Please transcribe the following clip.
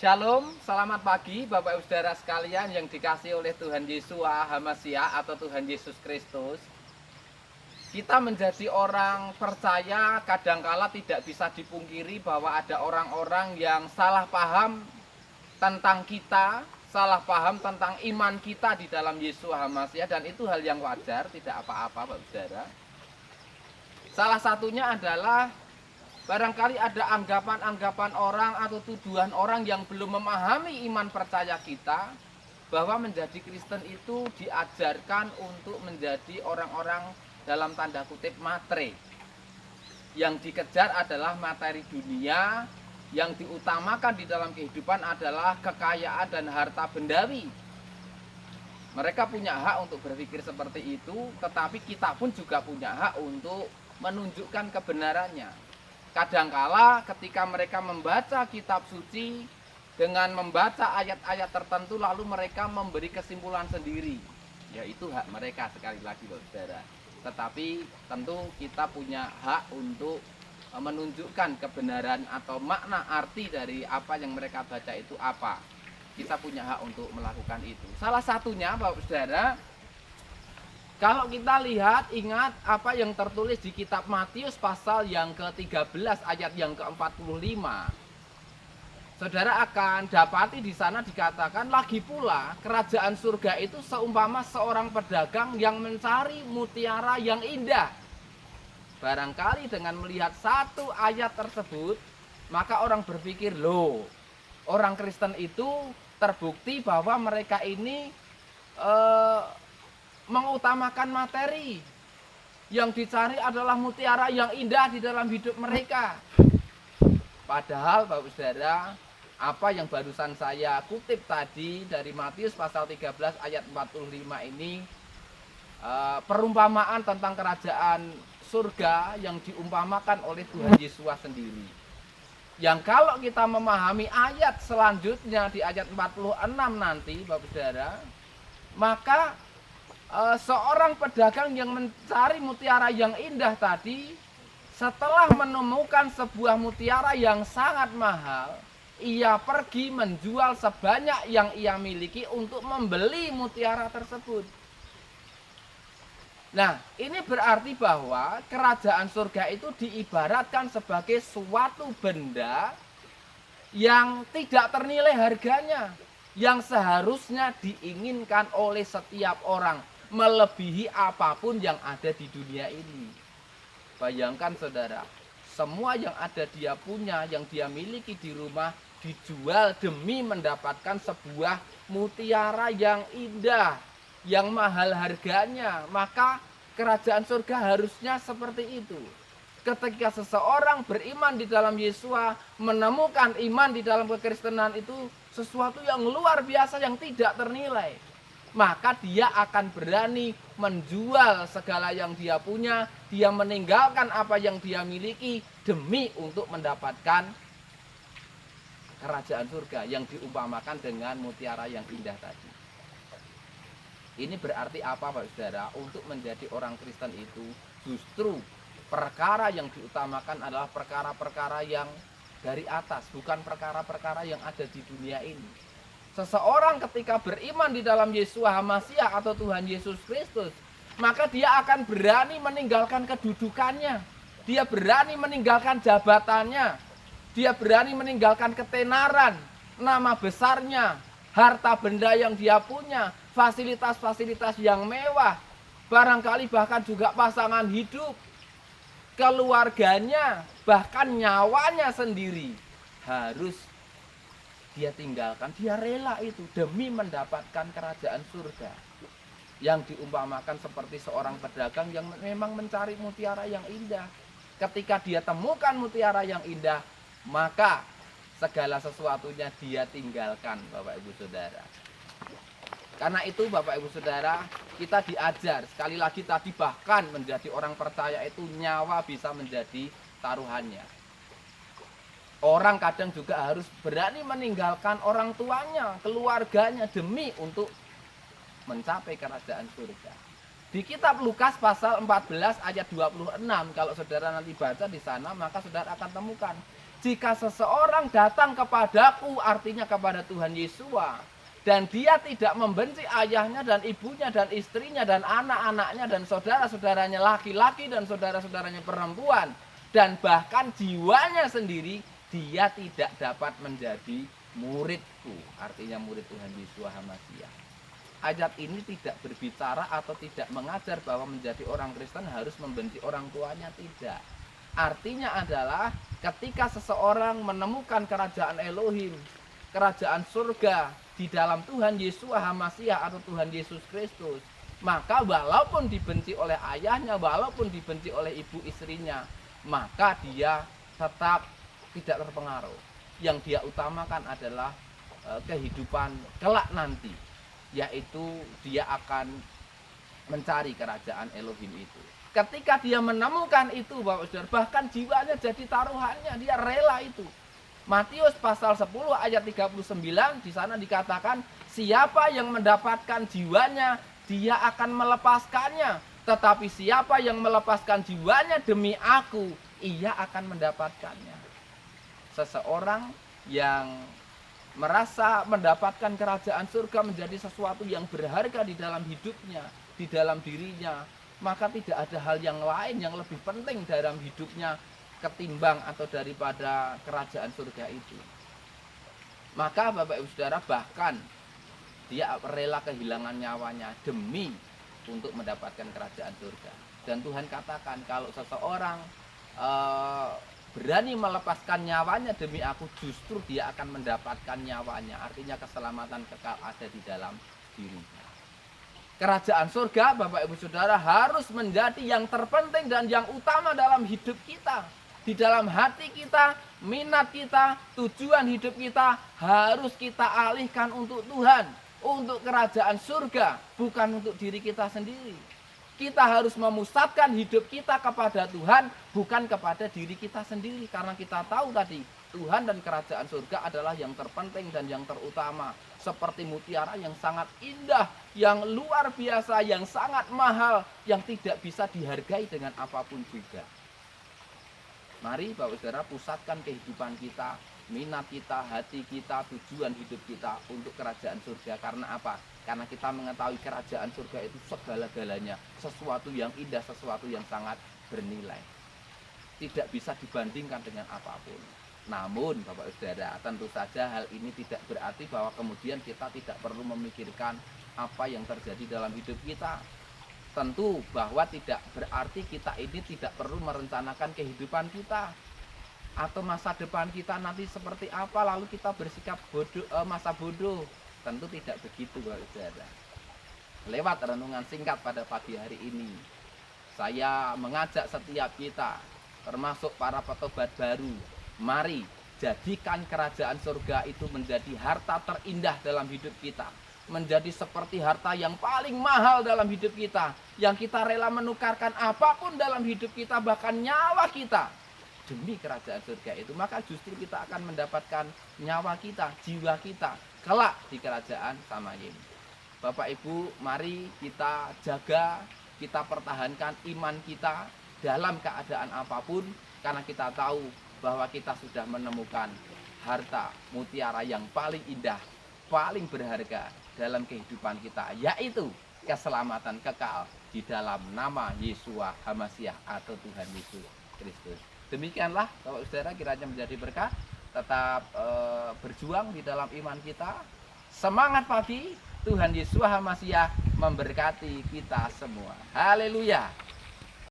Shalom, selamat pagi Bapak Ibu Saudara sekalian yang dikasihi oleh Tuhan Yesua HaMasiah atau Tuhan Yesus Kristus. Kita menjadi orang percaya kadangkala tidak bisa dipungkiri bahwa ada orang-orang yang salah paham tentang kita, salah paham tentang iman kita di dalam Yesua HaMasiah, dan itu hal yang wajar, tidak apa-apa Bapak Ibu Saudara. Salah satunya adalah barangkali ada anggapan-anggapan orang atau tuduhan orang yang belum memahami iman percaya kita, bahwa menjadi Kristen itu diajarkan untuk menjadi orang-orang dalam tanda kutip matre. Yang dikejar adalah materi dunia, yang diutamakan di dalam kehidupan adalah kekayaan dan harta bendawi. Mereka punya hak untuk berpikir seperti itu, tetapi kita pun juga punya hak untuk menunjukkan kebenarannya. Kadangkala ketika mereka membaca kitab suci dengan membaca ayat-ayat tertentu, lalu mereka memberi kesimpulan sendiri. Ya, itu hak mereka sekali lagi Saudara. Tetapi tentu kita punya hak untuk menunjukkan kebenaran atau makna arti dari apa yang mereka baca itu apa. Kita punya hak untuk melakukan itu. Salah satunya Bapak Saudara, kalau kita lihat, ingat apa yang tertulis di kitab Matius pasal yang ke-13 ayat yang ke-45. Saudara akan dapati di sana dikatakan, lagi pula kerajaan surga itu seumpama seorang pedagang yang mencari mutiara yang indah. Barangkali dengan melihat satu ayat tersebut, maka orang berpikir, loh, orang Kristen itu terbukti bahwa mereka ini mengutamakan materi. Yang dicari adalah mutiara yang indah di dalam hidup mereka. Padahal Bapak Saudara, apa yang barusan saya kutip tadi dari Matius pasal 13 ayat 45 ini, perumpamaan tentang kerajaan surga yang diumpamakan oleh Tuhan Yesus sendiri. Yang kalau kita memahami ayat selanjutnya di ayat 46 nanti Bapak Saudara, maka seorang pedagang yang mencari mutiara yang indah tadi, setelah menemukan sebuah mutiara yang sangat mahal, ia pergi menjual sebanyak yang ia miliki untuk membeli mutiara tersebut. Nah, ini berarti bahwa kerajaan surga itu diibaratkan sebagai suatu benda yang tidak ternilai harganya, yang seharusnya diinginkan oleh setiap orang, melebihi apapun yang ada di dunia ini. Bayangkan saudara, semua yang ada dia punya, yang dia miliki di rumah, dijual demi mendapatkan sebuah mutiara yang indah, yang mahal harganya. Maka kerajaan surga harusnya seperti itu. Ketika seseorang beriman di dalam Yesua, menemukan iman di dalam kekristenan itu sesuatu yang luar biasa, yang tidak ternilai, maka dia akan berani menjual segala yang dia punya, dia meninggalkan apa yang dia miliki demi untuk mendapatkan kerajaan surga yang diumpamakan dengan mutiara yang indah tadi. Ini berarti apa Pak Saudara? Untuk menjadi orang Kristen itu justru perkara yang diutamakan adalah perkara-perkara yang dari atas, bukan perkara-perkara yang ada di dunia ini. Seseorang ketika beriman di dalam Yesua HaMasiah atau Tuhan Yesus Kristus, maka dia akan berani meninggalkan kedudukannya, dia berani meninggalkan jabatannya, dia berani meninggalkan ketenaran, nama besarnya, harta benda yang dia punya, fasilitas-fasilitas yang mewah, barangkali bahkan juga pasangan hidup, keluarganya, bahkan nyawanya sendiri harus dia tinggalkan, dia rela itu demi mendapatkan kerajaan surga. Yang diumpamakan seperti seorang pedagang yang memang mencari mutiara yang indah. Ketika dia temukan mutiara yang indah, maka segala sesuatunya dia tinggalkan Bapak Ibu Saudara. Karena itu Bapak Ibu Saudara, kita diajar, sekali lagi tadi, bahkan menjadi orang percaya itu nyawa bisa menjadi taruhannya. Orang kadang juga harus berani meninggalkan orang tuanya, keluarganya demi untuk mencapai kerajaan surga. Di kitab Lukas pasal 14 ayat 26, kalau saudara nanti baca di sana, maka saudara akan temukan Jika seseorang datang kepadaku, artinya kepada Tuhan Yesus, dan dia tidak membenci ayahnya dan ibunya dan istrinya dan anak-anaknya dan saudara-saudaranya laki-laki dan saudara-saudaranya perempuan, dan bahkan jiwanya sendiri, dia tidak dapat menjadi muridku, artinya murid Tuhan Yesus Hamasiah. Ayat ini tidak berbicara atau tidak mengajar bahwa menjadi orang Kristen harus membenci orang tuanya, tidak. Artinya adalah ketika seseorang menemukan kerajaan Elohim, kerajaan surga di dalam Tuhan Yesus Hamasiah atau Tuhan Yesus Kristus, maka walaupun dibenci oleh ayahnya, walaupun dibenci oleh ibu istrinya, maka dia tetap tidak terpengaruh. Yang dia utamakan adalah kehidupan kelak nanti, yaitu dia akan mencari kerajaan Elohim itu. Ketika dia menemukan itu, Bapak Saudara, bahkan jiwanya jadi taruhannya, dia rela itu. Matius pasal 10 ayat 39, di sana dikatakan, siapa yang mendapatkan jiwanya, dia akan melepaskannya. Tetapi siapa yang melepaskan jiwanya demi aku, ia akan mendapatkannya. Seseorang yang merasa mendapatkan kerajaan surga menjadi sesuatu yang berharga di dalam hidupnya, di dalam dirinya, maka tidak ada hal yang lain yang lebih penting dalam hidupnya ketimbang atau daripada kerajaan surga itu. Maka Bapak Ibu Saudara, bahkan dia rela kehilangan nyawanya demi untuk mendapatkan kerajaan surga. Dan Tuhan katakan kalau seseorang berani melepaskan nyawanya demi aku, justru dia akan mendapatkan nyawanya. Artinya keselamatan kekal ada di dalam dirinya. Kerajaan surga, Bapak Ibu Saudara, harus menjadi yang terpenting dan yang utama dalam hidup kita. Di dalam hati kita, minat kita, tujuan hidup kita harus kita alihkan untuk Tuhan, untuk kerajaan surga, bukan untuk diri kita sendiri. Kita harus memusatkan hidup kita kepada Tuhan, bukan kepada diri kita sendiri. Karena kita tahu tadi, Tuhan dan kerajaan surga adalah yang terpenting dan yang terutama. Seperti mutiara yang sangat indah, yang luar biasa, yang sangat mahal, yang tidak bisa dihargai dengan apapun juga. Mari Bapak Saudara, pusatkan kehidupan kita, minat kita, hati kita, tujuan hidup kita untuk kerajaan surga. Karena apa? Karena kita mengetahui kerajaan surga itu segala-galanya, sesuatu yang indah, sesuatu yang sangat bernilai. Tidak bisa dibandingkan dengan apapun. Namun Bapak Saudara, tentu saja hal ini tidak berarti bahwa kemudian kita tidak perlu memikirkan apa yang terjadi dalam hidup kita. Tentu bahwa tidak berarti kita ini tidak perlu merencanakan kehidupan kita atau masa depan kita nanti seperti apa, lalu kita bersikap bodoh, masa bodoh. Tentu tidak begitu, Bapak Saudara. Lewat renungan singkat pada pagi hari ini, saya mengajak setiap kita, termasuk para petobat baru, mari jadikan kerajaan surga itu menjadi harta terindah dalam hidup kita. Menjadi seperti harta yang paling mahal dalam hidup kita, yang kita rela menukarkan apapun dalam hidup kita, bahkan nyawa kita demi kerajaan surga itu. Maka justru kita akan mendapatkan nyawa kita, jiwa kita kelak di kerajaan Samayim. Bapak Ibu, mari kita jaga, kita pertahankan iman kita dalam keadaan apapun, karena kita tahu bahwa kita sudah menemukan harta mutiara yang paling indah, paling berharga dalam kehidupan kita, yaitu keselamatan kekal di dalam nama Yeshua Hamasiah atau Tuhan Yesus Kristus. Demikianlah Bapak Saudara, kiranya menjadi berkah. Tetap berjuang di dalam iman kita. Semangat pagi, Tuhan Yeshua Hamasiah memberkati kita semua. Haleluya.